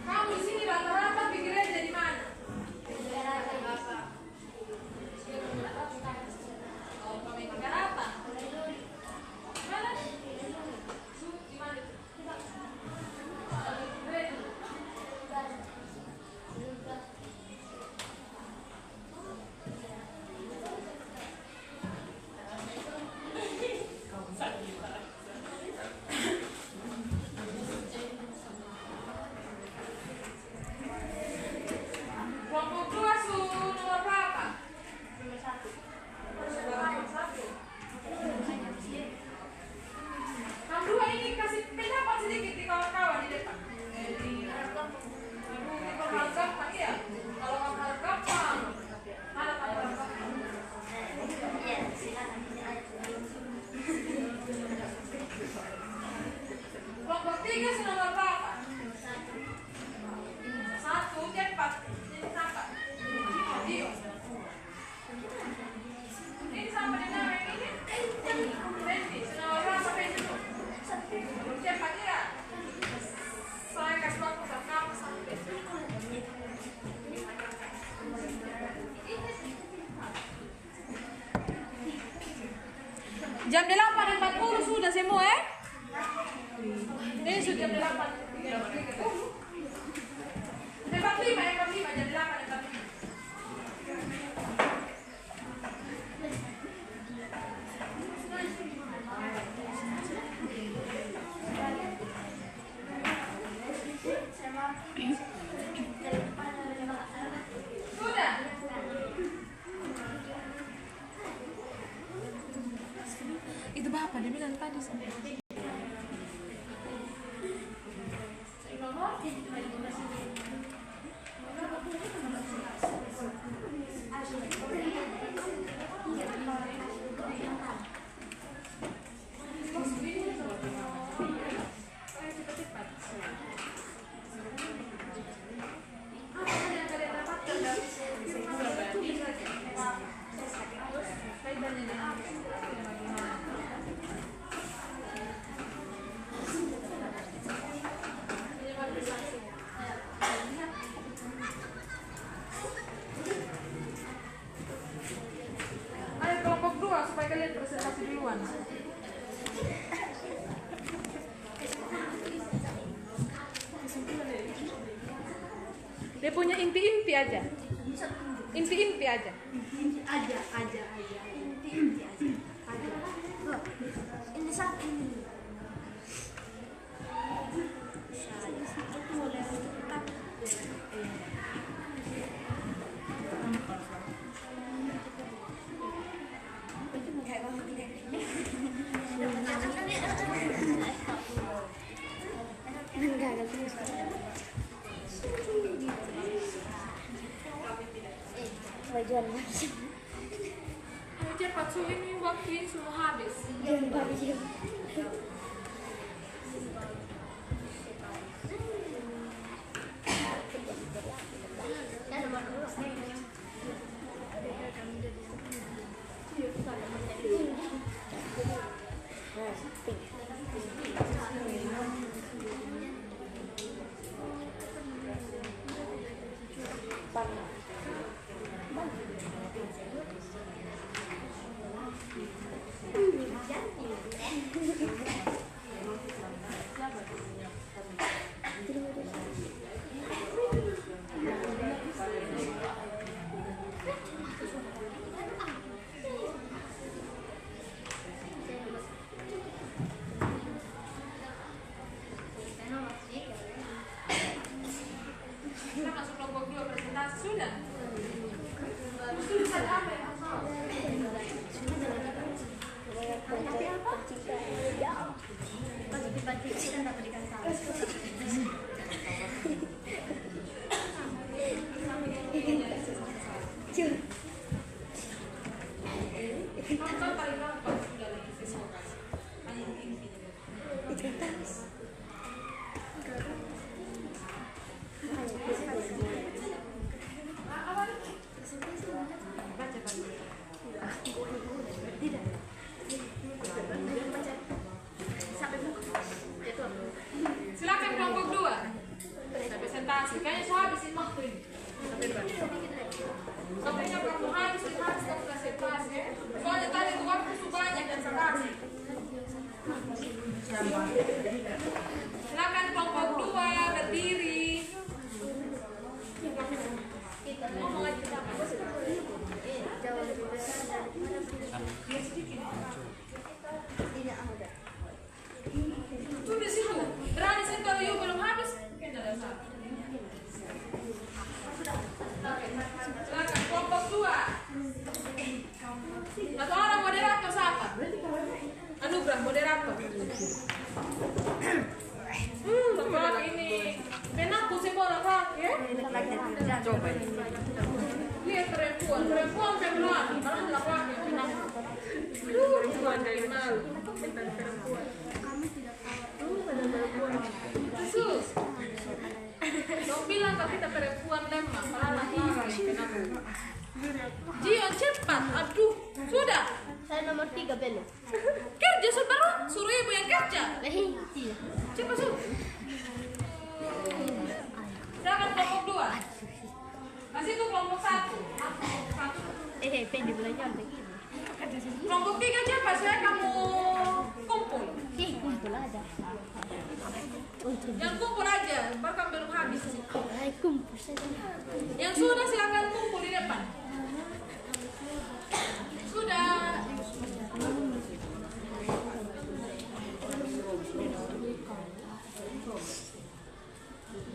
Kamu di sini rata-rata di gereja di mana? Oh, kami di Garata. Di mana? Di mana? Kelompok 2 su nomor berapa? Nomor 1. Nomor 2 ini kasih pendapat sedikit di kawan-kawan di depan. Diperhadapkan ya. Kalau kamu harapkan, mana kamu harapkan? ya silakan Kelompok 3 su nomor berapa? 1 cepat. Ini siapa? Dio. Ini sama dengan yang ini? Randy, nomor berapa Randy? Cepat ya. Saya kasih waktu sama kamu sampai. Jam 8.40 sudah semua ya? Ini sudah jam 8.30. Tempat 5 jam 8.45. Sudah. punya inti-inti aja. Inti-inti aja. Aja. Inti aja. Aja. Ini satu. Ayo cepat, Su, ini waktu ini semua habis. Kita masuk kelompok 2 presentasi sudah. Tulisan apa ya? Nonton paling gampang sudah lagi semua. Hanya inti. Silakan kelompok 2. Presentasi. Kayaknya saya habisin waktu ini. Sampai kamu habis presentasi. Soalnya tadi itu waktu banyak dan presentasi. Silakan kelompok 2 berdiri. Ngomong aja kita. Jauh lebih besar daripada tidak ada. Sudah sih Bu. Berani saya kalau you belum habis. Silakan kelompok 2. Atau orang moderator siapa? Anugerah moderator. Kalau ini penakku sih bola rak ya. Coba ini. Lihat perempuan feminan. Kalau laki-laki penakut. Perempuan dari malu. Sus. Dong bilang kalau kita perempuan lemah, malah laki-laki penakut. Jion cepat, aduh, sudah. Saya nomor 3 belum. Kerja saudara, suruh ibu yang kerja. Tidak. Cepat suruh. Silakan kelompok 2. Masih itu kelompok 1. Pendek belajar begini. Kelompok 3 cepat, saya kamu kumpul. Kumpul aja. Yang kumpul aja, bahkan belum habis. Kumpul saja. Yang sudah silakan kumpul di depan. Sudah.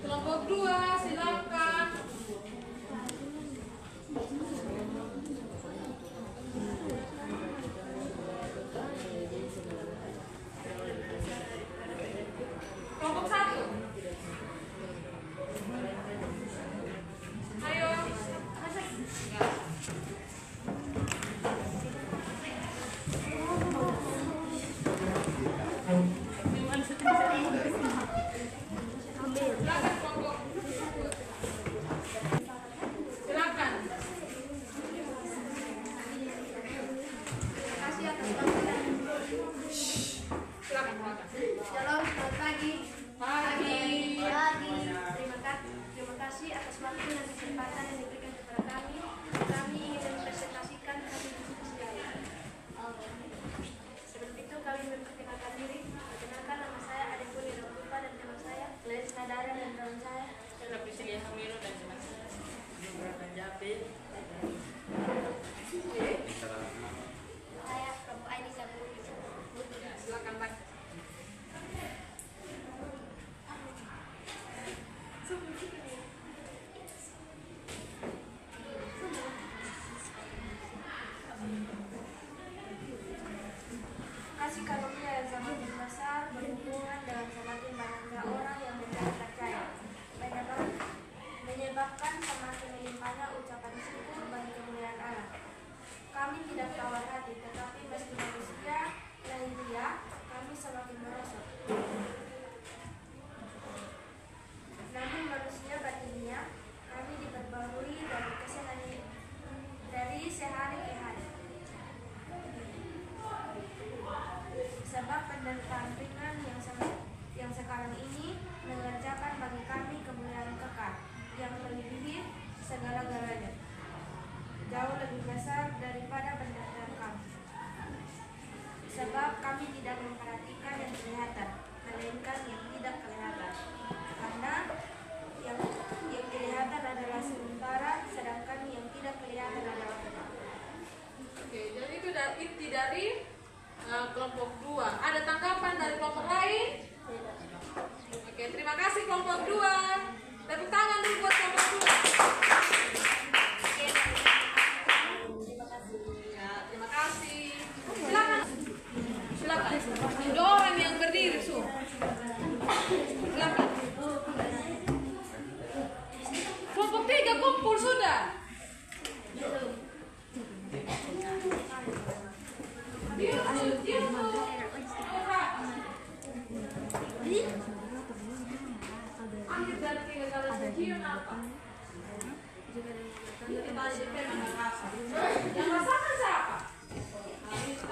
Kelompok 2 silakan. Kelompok 1. Ayo. Silakan kelompok. Silakan. Kasih atas panggilan. Silakan silakan. Shalom, selamat pagi. Pagi. Terima kasih atas waktu dan kesempatan yang diberikan kepada kami. Kami ingin mempresentasikan kami spesial. Sebelum itu kami memperkenalkan diri. Perkenalkan, nama saya Adik Puri Rupa dan teman saya Gladys Nadara dan teman saya Saya Priscilia Hamiro dan teman saya kelompok 2. Tepuk tangan dulu buat kelompok 2. Ya, terima kasih. Silakan. Silakan. Ada orang yang berdiri, Su. Silakan. Kelompok 3 kumpul sudah. Akhir dari kegagalan Gion apa? Yang rasakan siapa? Nah, itu.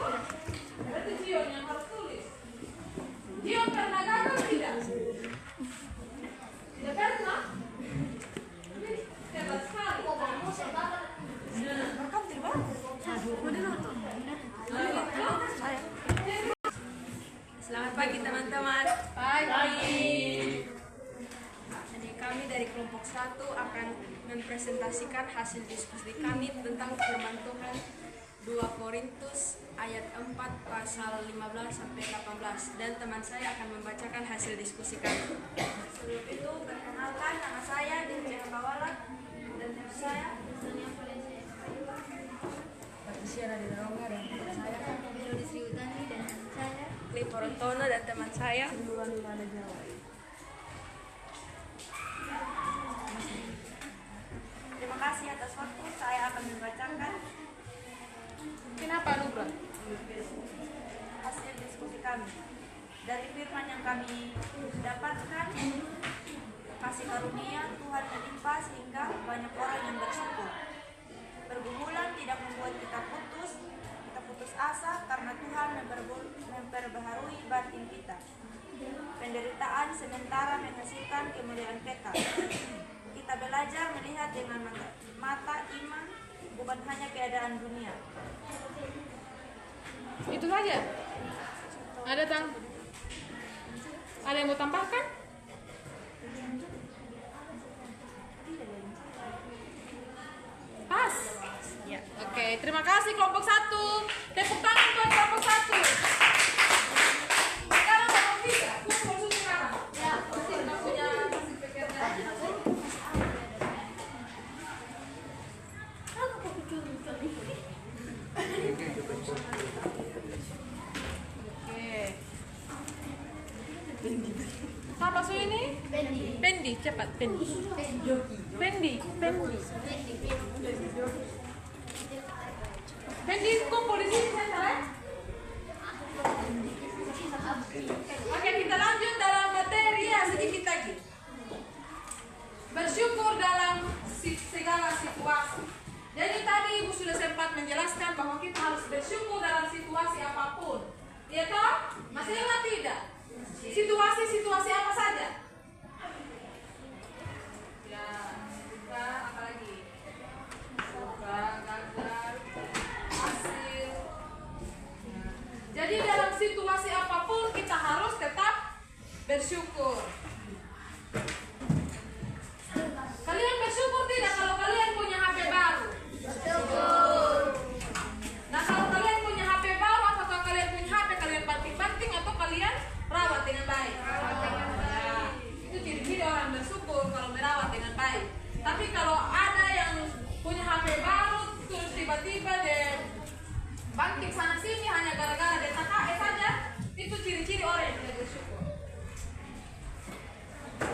Berarti Gion yang harus tulis. Gion pernah gagal tidak? Tidak pernah? Hebat sekali. Rekam di bawah. Selamat pagi teman-teman. Pagi. Jadi kami dari kelompok 1 akan mempresentasikan hasil diskusi kami tentang firman Tuhan 2 Korintus ayat 4 pasal 15 sampai 18 dan teman saya akan membacakan hasil diskusi kami. Sebelum itu, perkenalkan nama saya Dinja Bawala dan teman saya Sonia Valencia Ayuba. Patricia di Ronga dan teman saya Melodi Sri Utami dan teman saya. Clifforotono dan teman saya. Terima kasih atas waktu. Saya akan membacakan Kenapa Nugra? hasil diskusi kami. Dari firman yang kami dapatkan, kasih karunia Tuhan melimpah sehingga banyak orang yang bersyukur. Pergumulan tidak membuat kita putus asa karena Tuhan memperbaharui batin kita. Penderitaan sementara menghasilkan kemuliaan kekal. Kita belajar melihat dengan mata iman, bukan hanya keadaan dunia. Itu saja. Ada yang mau tambahkan? Pas. Ya. Oke, terima kasih kelompok 1. Tepuk tangan buat kelompok 1. Sekarang kelompok 3. Kumpul sudah sekarang. Ya, pasti kita punya hasil pekerjaan. Oke. Siapa su ini? Pendi, cepat Pendi. Pendi kumpul di sini saya. Oke, kita lanjut dalam materi ya sedikit lagi. Bersyukur dalam segala situasi. Jadi tadi Ibu sudah sempat menjelaskan bahwa kita harus bersyukur dalam situasi apapun. Ya toh? Masih ingat tidak? Situasi apa saja? Ya, suka apa lagi? Suka, gagal, hasil. Nah, jadi dalam situasi apapun kita harus tetap bersyukur. Kalian bersyukur tidak kalau kalian punya HP baru? Bersyukur. Nah, kalau kalian punya HP baru, apakah kalian punya HP kalian banting-banting atau kalian rawat dengan baik? Ya, itu ciri-ciri orang bersyukur kalau merawat dengan baik. Tapi kalau ada yang punya HP baru terus tiba-tiba dia banting sana sini hanya gara-gara dia TKE saja, itu ciri-ciri orang yang tidak bersyukur.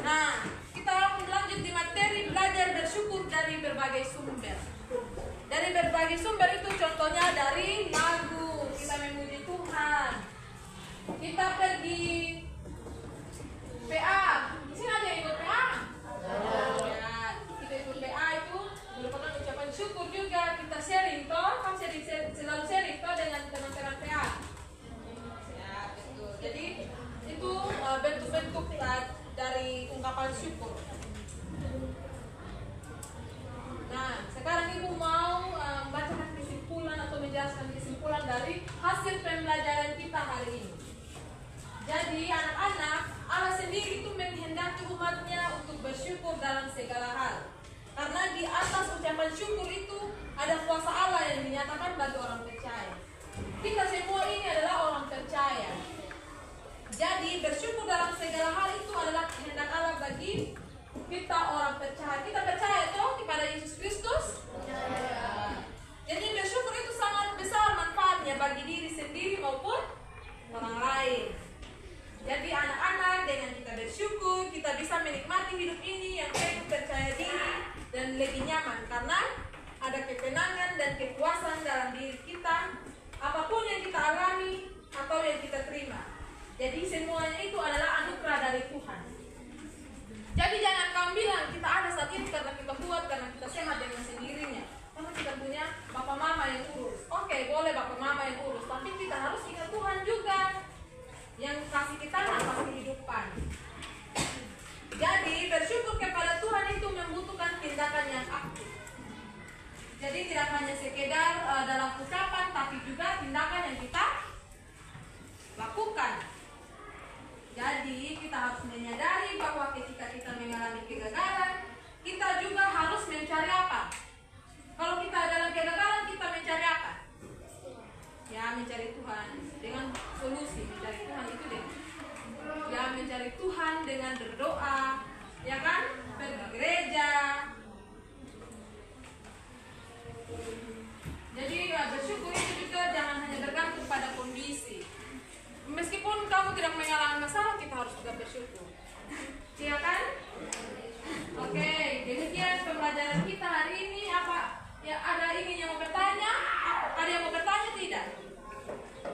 Nah, kita lanjut di materi belajar bersyukur dari berbagai sumber. Dari berbagai sumber itu contohnya dari lagu, kita memuji Tuhan. Kita pergi PA. Di sini ada yang ikut PA? Ya, kita ikut PA itu merupakan ucapan syukur juga. Kita sharing toh, kan selalu sharing toh dengan teman-teman PA. Ya, betul. Jadi itu bentuk-bentuk dari ungkapan syukur. Nah, sekarang Ibu mau membacakan kesimpulan atau menjelaskan kesimpulan dari hasil pembelajaran kita hari ini. Jadi anak-anak, Allah sendiri itu menghendaki umatnya untuk bersyukur dalam segala hal. Karena di atas ucapan syukur itu ada kuasa Allah yang dinyatakan bagi orang percaya. Kita semua ini adalah orang percaya. Jadi bersyukur dalam segala hal itu adalah kehendak Allah bagi bersyukur kita bisa menikmati hidup ini yang penuh percaya diri dan lebih nyaman karena ada ketenangan dan kepuasan dalam diri kita apapun yang kita alami atau yang kita terima. Jadi semuanya itu adalah anugerah dari Tuhan. Jadi jangan kamu bilang kita ada saat ini karena kita buat, karena kita sehat dengan sendirinya. Karena kita punya bapak mama yang urus. Oke, boleh bapak mama yang urus, tapi kita harus ingat Tuhan juga yang kasih kita nafas kehidupan. Jadi bersyukur kepada Tuhan itu membutuhkan tindakan yang aktif. Jadi tidak hanya sekedar dalam ucapan, tapi juga tindakan yang kita lakukan. Jadi kita harus menyadari bahwa ketika kita mengalami kegagalan, kita juga harus mencari apa? Kalau kita dalam kegagalan, kita mencari apa? Ya, mencari Tuhan dengan solusi. Mencari Tuhan itu deh. Ya, mencari Tuhan dengan berdoa, ya kan? Pergi gereja. Jadi bersyukur itu juga jangan hanya bergantung pada kondisi. Meskipun kamu tidak mengalami masalah, kita harus juga bersyukur. Iya kan? Oke, demikian pembelajaran kita hari ini. Apa? Ya, ada ingin yang mau bertanya? Ada yang mau bertanya tidak?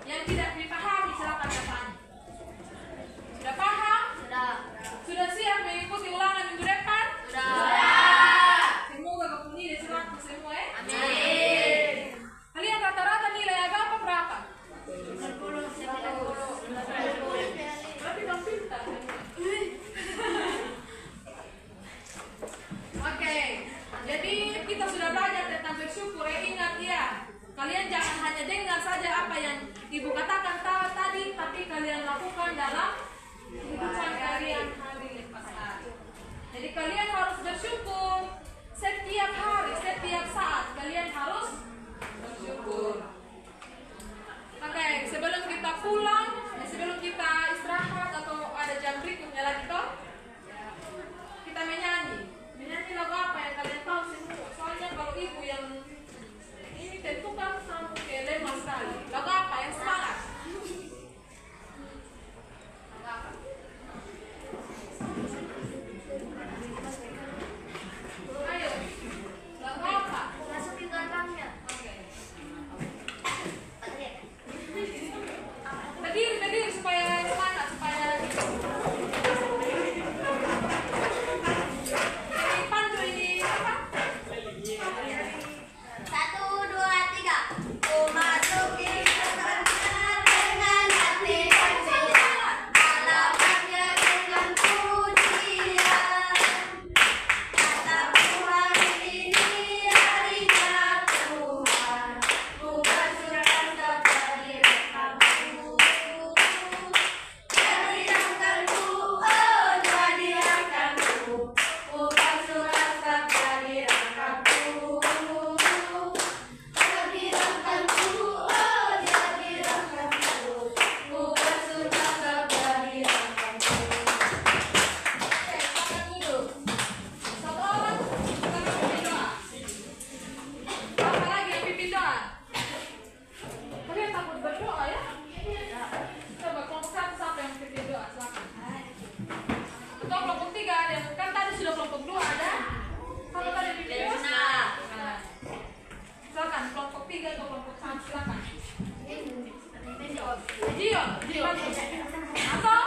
Yang tidak dipahami silakan bertanya. Sudah paham? Sudah. Sudah siap mengikuti ulangan minggu depan? Sudah. Semoga kepunyai selamat semua ya. Amin. Kalian rata-rata nilai agama berapa? 90. Berarti kamu pintar. Oke, jadi kita sudah belajar tentang bersyukur. Ingat ya, kalian jangan hanya dengar saja apa yang ibu katakan tadi, tapi kalian lakukan dalam kehidupan kalian hari lepas hari. Jadi kalian harus bersyukur setiap hari, setiap saat kalian harus bersyukur. Oke, sebelum kita pulang, sebelum kita istirahat atau ada jam berikutnya lagi toh, kita menyanyi. Menyanyi lagu apa yang kalian tahu semua? Soalnya kalau ibu yang ini tentu kan sampai lemah sekali. Lagu apa yang semangat? Lagu apa? Ayo, lagu apa? Masukin gerbangnya. Oke. Tadi. Berdiri supaya semangat, supaya ini pandu ini apa? 1, 2, 3. Ku masuki gerbangnya dengan hati bersuara, alamatnya dengan pujian. Kataku hari ini harinya Tuhan, ku bersyukur kepada kamu. Jadi angkanku, oh jadi angkanku, ku bersyukur kepada kamu. Jadi angkanku, oh jadi angkanku, ku bersyukur kepada kamu. Oke, silakan duduk. Satu orang, kita pimpin doa. Apa lagi yang pimpin doa? Kalian takut berdoa ya? Coba kelompok 1 siapa yang pimpin doa? Silakan. Atau kelompok 3 ada yang kan tadi sudah kelompok 2 ada? Kalau tadi pimpin doa? Nah. Silakan kelompok 3 atau kelompok 1 silakan. Ini Jion. Atau